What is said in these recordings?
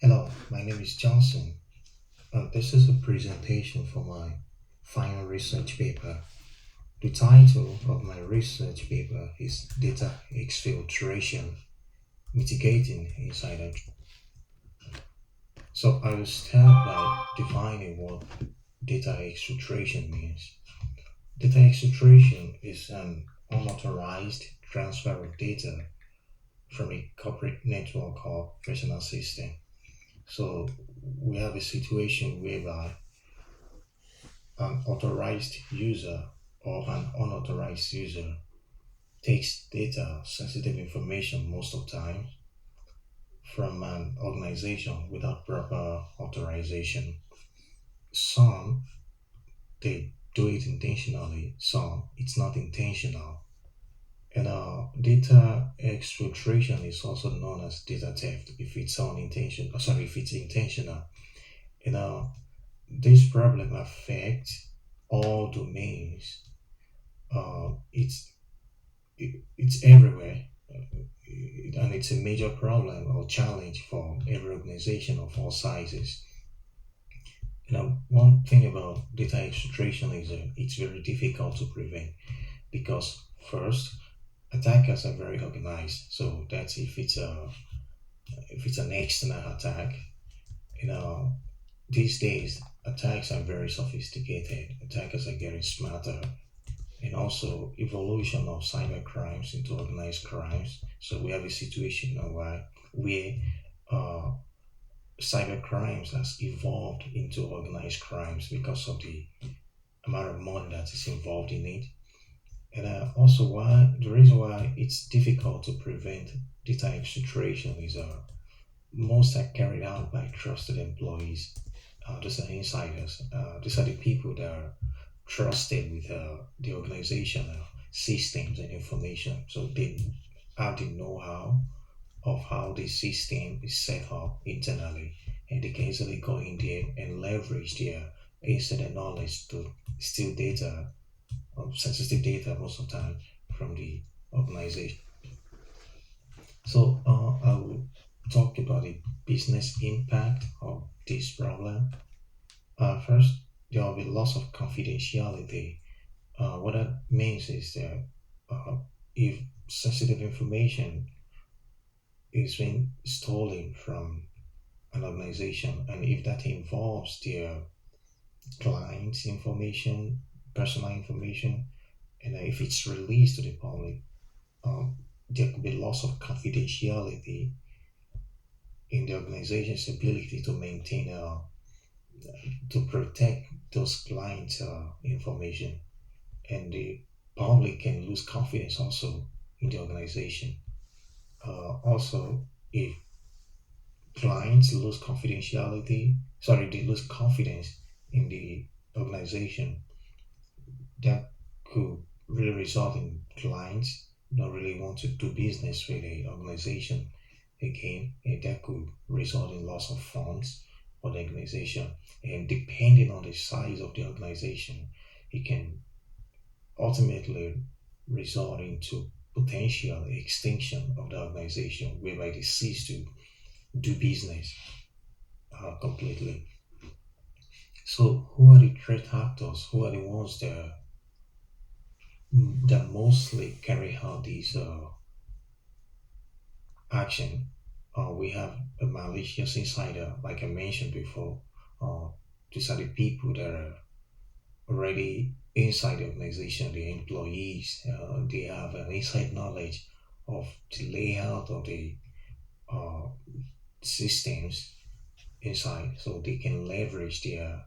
Hello, my name is Johnson. This is a presentation for my final research paper. The title of my research paper is Data Exfiltration Mitigating Insider. So I will start by defining what data exfiltration means. Data exfiltration is an unauthorized transfer of data from a corporate network or personal system. So we have a situation whereby an authorized user or an unauthorized user takes data, sensitive information most of the time from an organization without proper authorization. Some they do it intentionally, some it's not intentional. And data exfiltration is also known as data theft if it's unintentional. Sorry, if it's intentional. And this problem affects all domains. It's everywhere, and it's a major problem or challenge for every organization of all sizes. One thing about data exfiltration is it's very difficult to prevent because first, attackers are very organized. So that's if it's an external attack. You know, these days attacks are very sophisticated. Attackers are getting smarter and also evolution of cyber crimes into organized crimes. So we have a situation now where uh, cyber crimes has evolved into organized crimes because of the amount of money that is involved in it. And also why the reason why it's difficult to prevent data exfiltration is most are carried out by trusted employees. These are insiders. These are the people that are trusted with the organizational systems and information. So they have the know-how of how the system is set up internally, and they can easily go in there and leverage their insider knowledge to steal data, sensitive data most of the time from the organization. So I will talk about the business impact of this problem. First, there will be loss of confidentiality. What that means is that if sensitive information is being stolen from an organization, and if that involves their clients' information, personal information, and if it's released to the public, there could be loss of confidentiality in the organization's ability to maintain to protect those clients' information, and the public can lose confidence also in the organization. Also, if clients lose confidentiality, sorry, they lose confidence in the organization, that could really result in clients not really want to do business with the organization again, and that could result in loss of funds for the organization. And depending on the size of the organization, it can ultimately result into potential extinction of the organization, whereby they cease to do business completely. So, who are the threat actors? Who are the ones that mostly carry out these action? We have a malicious insider, like I mentioned before. Uh, these are the people that are already inside the organization, the employees. They have an inside knowledge of the layout of the uh, systems inside, so they can leverage their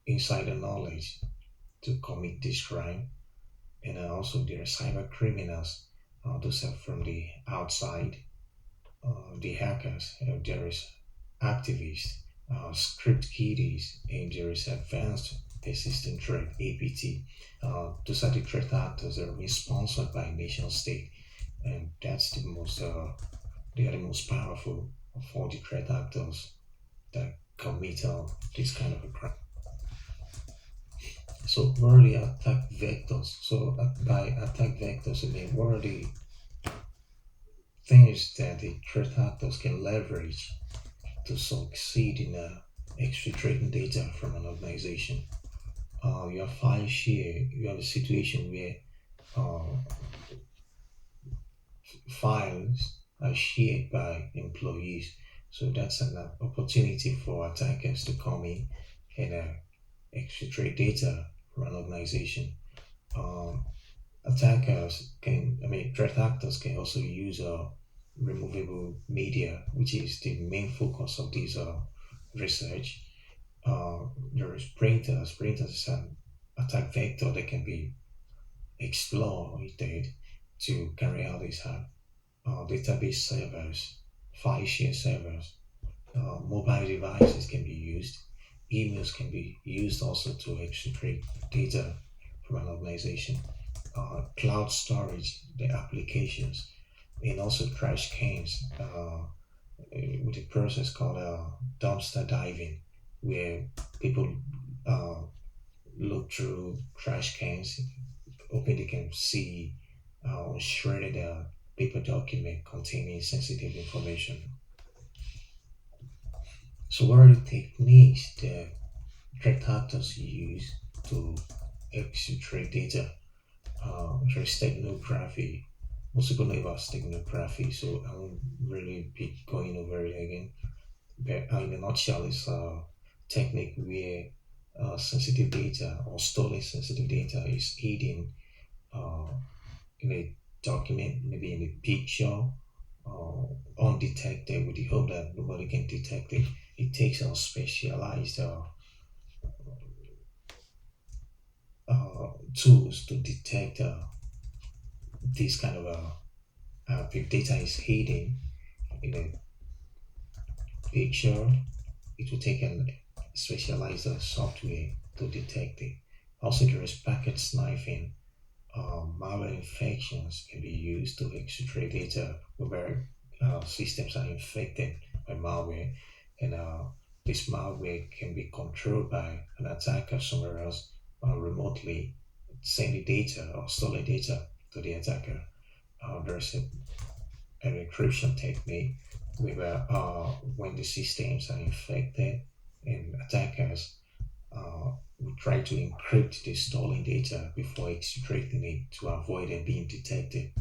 insider knowledge to commit this crime. And also, there are cyber criminals. Those are from the outside, the hackers. There is activists, script kiddies, and there is advanced persistent threat (APT). Those are the threat actors that are being sponsored by nation state, and that's the most. They are the most powerful of all the threat actors that commit this kind of a crime. So what are the attack vectors? So by attack vectors, I mean what are the things that the threat actors can leverage to succeed in exfiltrating data from an organization. Your file share, you have a situation where uh, files are shared by employees. So that's an opportunity for attackers to come in and exfiltrate data from an organization. Um, threat actors can also use removable media, which is the main focus of this research. There is printers. Printers is an attack vector that can be exploited to carry out this hack. Database servers, file share servers, mobile devices can be used. Emails can be used also to exfiltrate data from an organization. Cloud storage, the applications, and also trash cans with a process called dumpster diving, where people uh, look through trash cans, hoping they can see shredded paper document containing sensitive information. So, what are the techniques that threat actors use to exfiltrate data? There's steganography. Most people know about steganography, so I won't really be going over it again. But in a nutshell, it's a technique where sensitive data or stolen sensitive data is hidden uh, in a document, maybe in a picture, undetected with the hope that nobody can detect it. It takes a specialized tools to detect this kind of if data is hidden in a picture, it will take a specialized software to detect it. Also, there is packet snifing. Malware infections can be used to exfiltrate data where systems are infected by malware, and this malware can be controlled by an attacker somewhere else remotely, sending data or stolen data to the attacker. There's an encryption technique where when the systems are infected and attackers we try to encrypt the stolen data before extracting it to avoid them being detected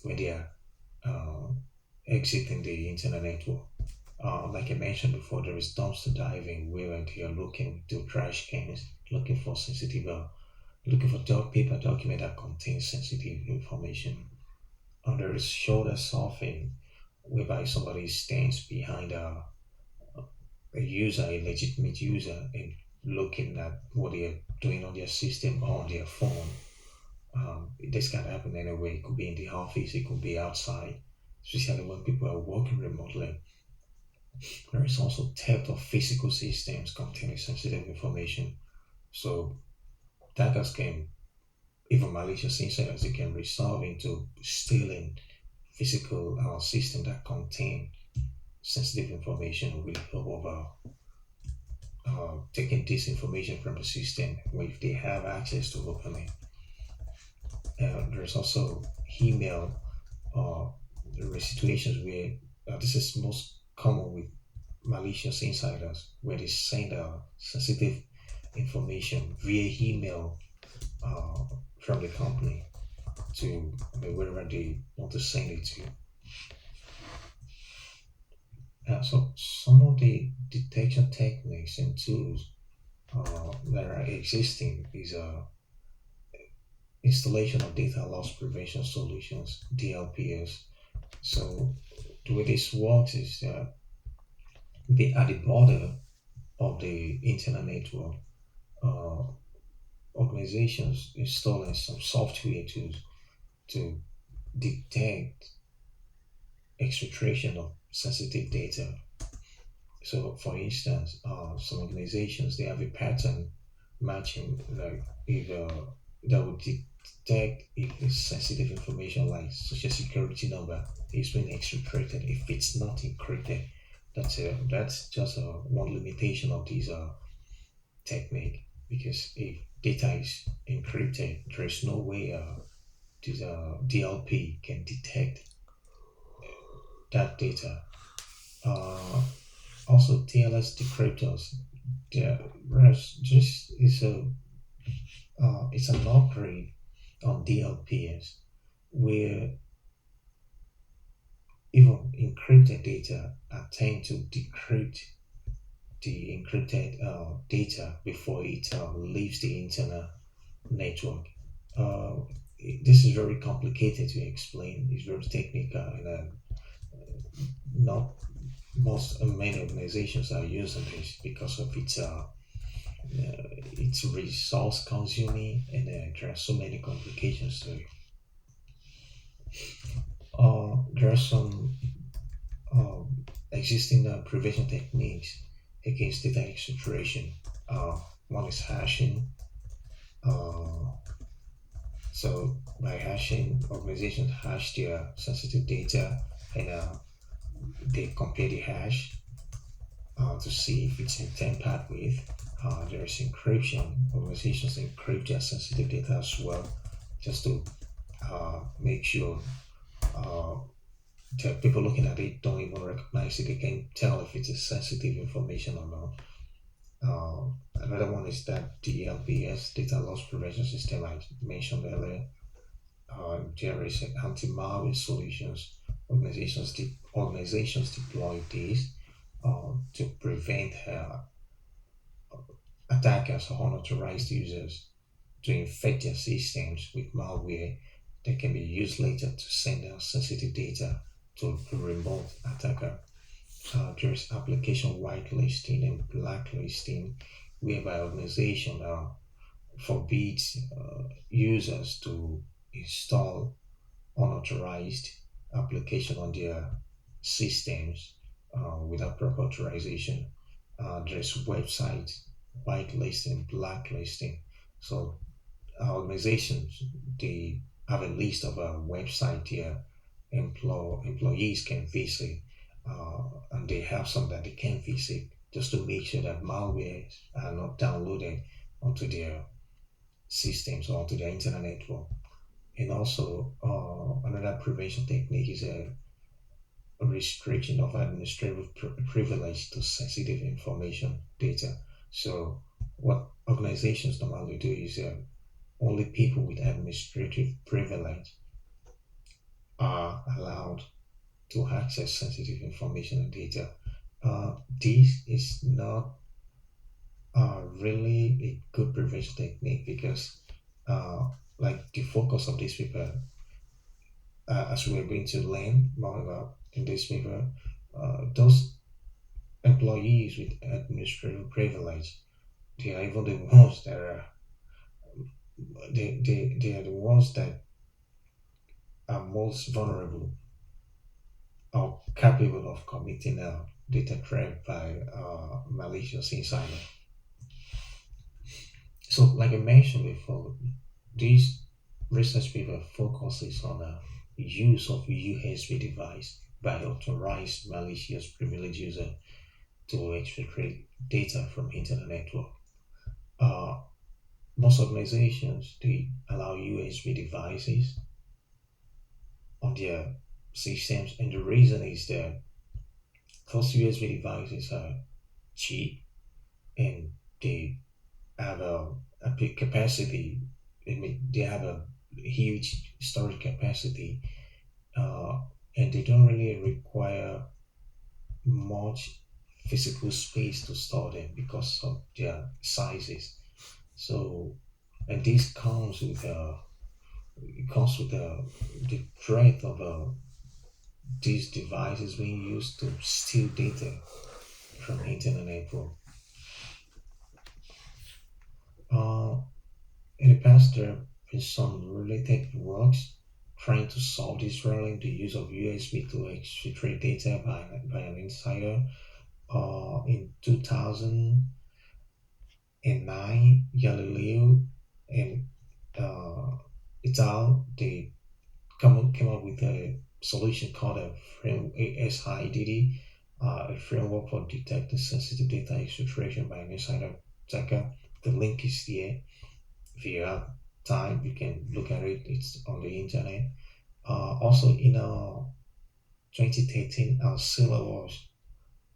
when they are uh, exiting the internet network. Like I mentioned before, there is dumpster diving where they are looking to trash cans, looking for sensitive, looking for paper document that contains sensitive information. There is shoulder surfing, whereby somebody stands behind a user, a legitimate user, and looking at what they're doing on their system or on their phone. This can happen anywhere. It could be in the office, it could be outside, especially when people are working remotely. There is also theft of physical systems containing sensitive information. So attackers can, even malicious insiders, they can resolve into stealing physical systems that contain sensitive information with the help of taking this information from the system if they have access to open it. There's also email. Uh, there are situations where this is most common with malicious insiders, where they send sensitive information via email uh, from the company to wherever they want to send it to. So some of the detection techniques and tools that are existing is installation of data loss prevention solutions, DLPS. So the way this works is they at the border of the internet network, uh, organizations installing some software to detect exfiltration of sensitive data. So, for instance, some organizations they have a pattern matching, like if that would detect if it's sensitive information like social security number is being exfiltrated. If it's not encrypted, that's just one limitation of this technique. Because if data is encrypted, there is no way this DLP can detect that data. Uh, Also, TLS decryptors. Just is a it's an upgrade on DLPS where even encrypted data attempt to decrypt the encrypted data before it leaves the internal network. Uh, this is very complicated to explain. It's very technical, and not many organizations are using this because of it's resource consuming, and there are so many complications to it. There are some existing prevention techniques against data exfiltration. One is hashing. Uh, so by hashing, organizations hash their sensitive data, and they compare the hash to see if it's been tampered with. There's encryption. Organizations encrypt their sensitive data as well, just to make sure uh, the people looking at it don't even recognize it. They can tell if it's a sensitive information or not. Another one is that the LPS data loss prevention system I mentioned earlier. There is anti-malware solutions. Organizations deploy these to prevent attackers or unauthorized users to infect their systems with malware that can be used later to send out sensitive data to a remote attacker. There's application whitelisting and blacklisting, whereby organization forbids users to install unauthorized application on their systems without proper authorization. There's website whitelisting, blacklisting. So organizations, they have a list of a website here employees can visit, and they have some that they can visit just to make sure that malware are not downloaded onto their systems or onto their internet network. And also, another prevention technique is a restriction of administrative privilege to sensitive information data. So, what organizations normally do is only people with administrative privilege are allowed to access sensitive information and data. This is not really a good prevention technique because, like, the focus of this paper, as we're going to learn more about in this paper, those employees with administrative privilege, they are even the ones that are they are the ones that are most vulnerable or capable of committing a data threat by malicious insider. So, like I mentioned before, this research paper focuses on the use of USB device by authorized malicious privileged user to exfiltrate data from internet network. Uh, Most organizations they allow USB devices on their systems, and the reason is that those USB devices are cheap and they have a big capacity. I mean, they have a huge storage capacity, uh, and they don't really require much physical space to store them because of their sizes. So, and this comes with it comes with the threat of these devices being used to steal data from internet network. Uh, in the past, there have been some related works trying to solve this problem, the use of USB to exfiltrate data by an insider. In 2009, Galileo and uh, et they came up with a solution called a frame ASIDD, a framework for detecting sensitive data exfiltration by an insider attacker. The link is here. If you have time, you can look at it. It's on the internet. Also, in 2013, our syllabus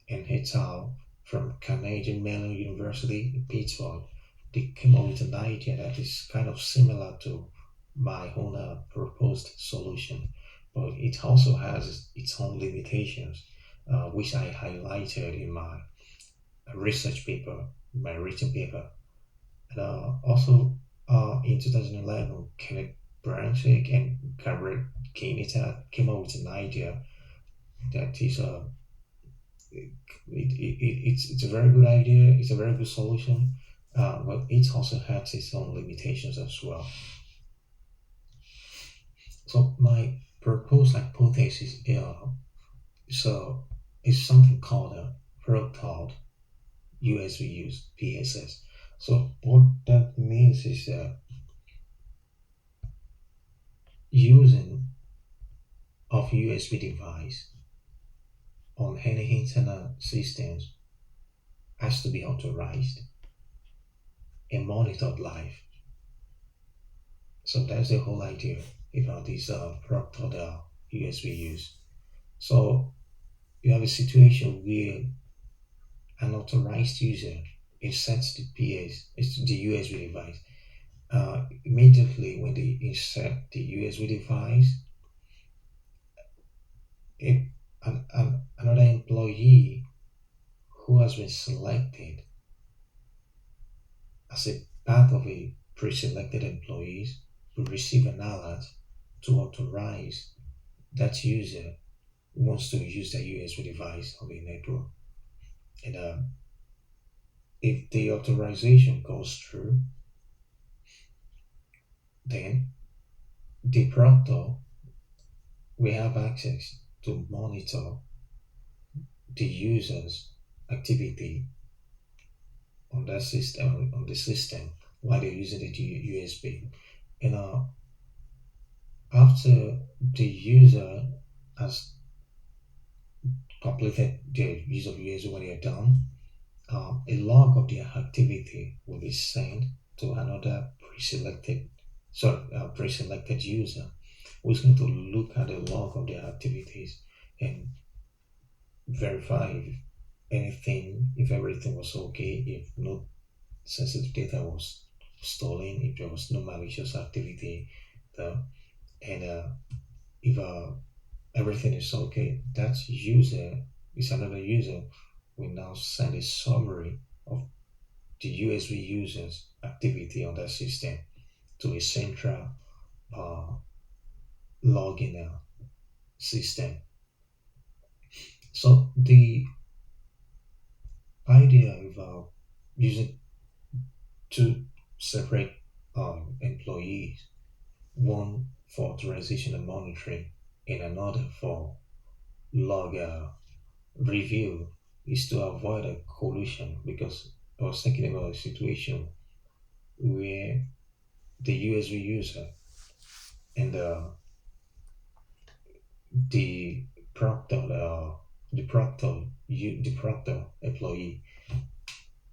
and al. From Canadian Mellon University in Pittsburgh, they came up with an idea that is kind of similar to my own proposed solution, but it also has its own limitations, which I highlighted in my research paper, my written paper. And also in 2011, Kenneth Branchick and Gabriel Kenita came up with an idea that is it's a very good idea. It's a very good solution, but it also has its own limitations as well. So my proposed hypothesis so is something called a protod USB use PSS. So what that means is that using of USB device on any internal systems has to be authorized and monitored live. So that's the whole idea about this proctored USB use. So you have a situation where an authorized user inserts the the USB device. Immediately when they insert the USB device, it, another employee who has been selected as a part of a pre-selected employees will receive an alert to authorize that user who wants to use the USB device on the network. And if the authorization goes through, then the proctor will have access to monitor the user's activity on that system on the system while they're using the USB. And after the user has completed their use of USB when they're done, a log of their activity will be sent to another pre-selected user who is going to look at the log of their activities and verify if everything was okay, if no sensitive data was stolen, if there was no malicious activity there, and if everything is okay, that user is another user will now send a summary of the USB user's activity on that system to a central uh, login system. So the idea of using two separate employees, one for authorization and monitoring, and another for log review, is to avoid a collision because I was thinking about a situation where the USB user and the proctor, the proctor employee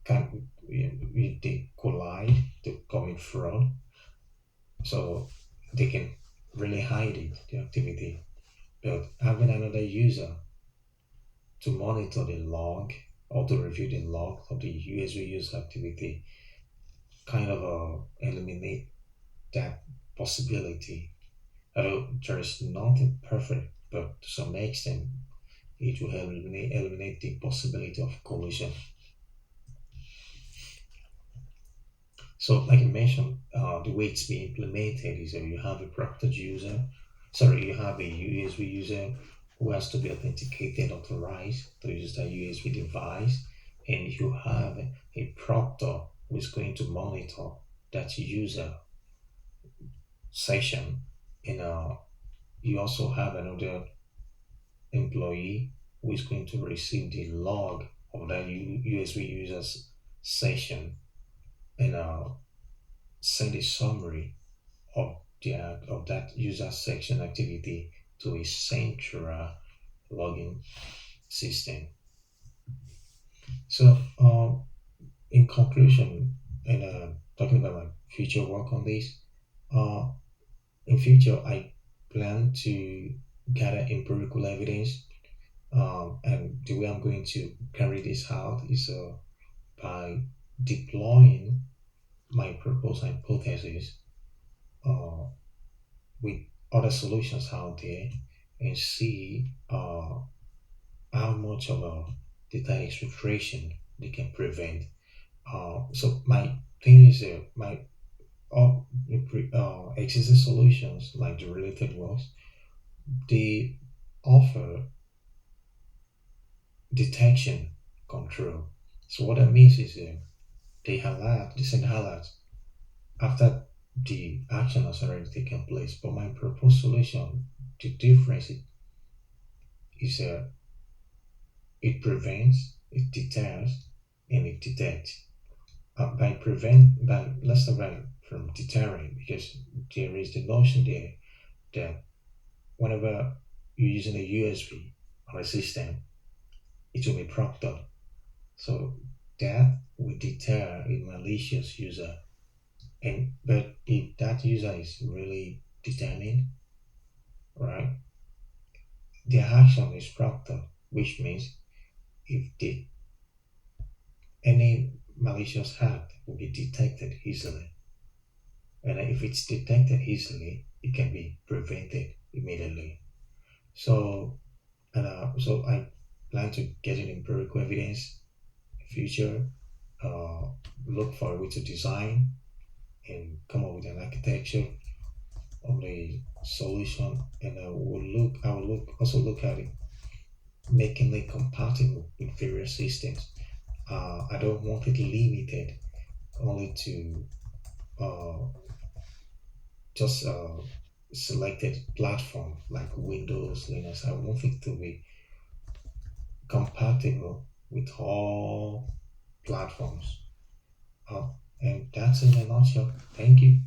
can they collide, they commit fraud, so they can really hide it, the activity. But having another user to monitor the log or to review the log of the USB user activity kind of eliminate that possibility. Although there is nothing perfect, but to some extent, it will eliminate the possibility of collision. So, like I mentioned, the way it's being implemented is that you have a practice user, sorry, you have a USB user who has to be authenticated, authorized to use that USB device, and you have a proctor who is going to monitor that user session, and you also have another employee who is going to receive the log of that USB user's session and send a summary of of that user section activity to a central login system. So, in conclusion, and talking about my future work on this, uh, in future I plan to gather empirical evidence and the way I'm going to carry this out is by deploying my proposed hypothesis uh, with other solutions out there and see how much of a data exfiltration they can prevent. So my thing is my existing solutions like the related ones, they offer detection control. So what that means is they send alerts after the action has already taken place. But my proposed solution, the difference is it prevents, it deters, and it detects. By let's start by from deterring because there is the notion there that whenever you're using a USB on a system, it will be propped up. So that will deter a malicious user. And but if that user is really determined, right, their action is propped up, which means if the any malicious act will be detected easily. And if it's detected easily, it can be prevented immediately. So so I plan to get an empirical evidence in the future, uh, look for a way to design and come up with an architecture of the solution, and I will look also look at it, making it compatible with various systems. I don't want it limited only to uh, just selected platform like Windows, Linux. I want it to be compatible with all platforms. Uh, and that's in a nutshell. Thank you.